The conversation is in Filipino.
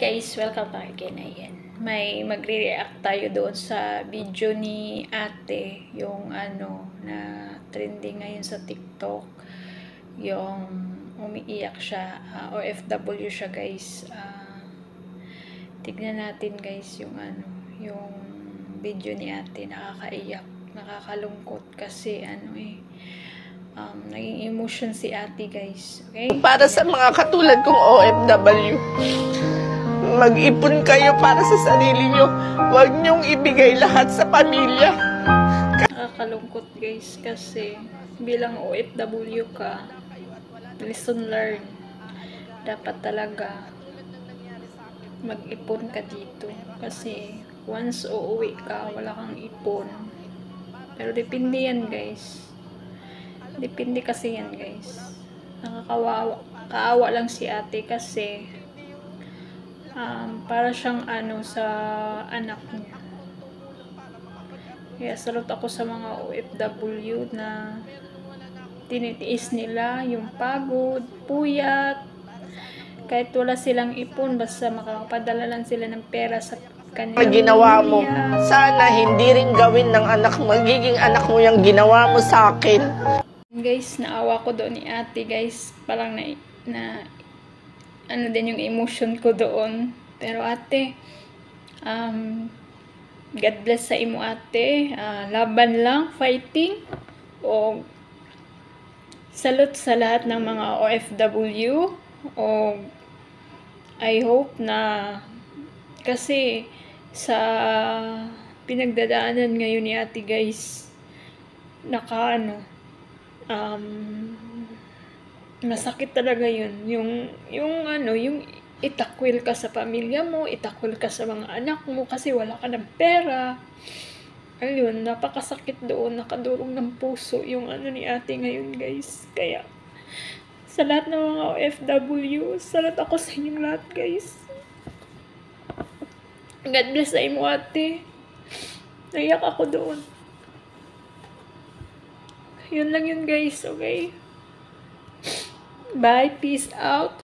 Guys, welcome back again. Ayan. May magre-react tayo doon sa video ni ate, yung na trending ngayon sa TikTok. Yung umiiyak siya, OFW siya guys. Tignan natin guys yung yung video ni ate, nakakaiyak, nakakalungkot kasi naging emotion si ate guys. Okay? Para sa mga katulad kong OFW, mag-ipon kayo para sa sarili nyo. Huwag nyong ibigay lahat sa pamilya. Nakakalungkot guys kasi bilang OFW ka, lesson learned. Dapat talaga mag-ipon ka dito kasi once uuwi ka, wala kang ipon. Pero depende yan guys. Depende kasi yan guys. Kaawa lang si ate kasi para siyang sa anak niya. Kaya salute ako sa mga OFW na tinitiis nila yung pagod, puyat, kahit wala silang ipon, basta makakapadala lang sila ng pera sa kanilang Ginawa mo, sana hindi rin gawin ng anak mo, magiging anak mo yung ginawa mo sa akin. Guys, naawa ko doon ni ate guys, parang na din yung emotion ko doon. Pero ate, God bless sa imo ate, laban lang, fighting. O salute sa lahat ng mga OFW. O I hope na kasi sa pinagdadaanan ngayon ni ate guys, masakit talaga yun. Yung itakwil ka sa pamilya mo, itakwil ka sa mga anak mo kasi wala ka ng pera. Ayun, napakasakit doon, nakadurog ng puso yung ni ate ngayon guys. Kaya sa lahat ng mga OFW, salat ako sa inyong lahat guys. God bless sa imo ate. Naiyak ako doon. Yun lang yun guys, okay? Bye, peace out.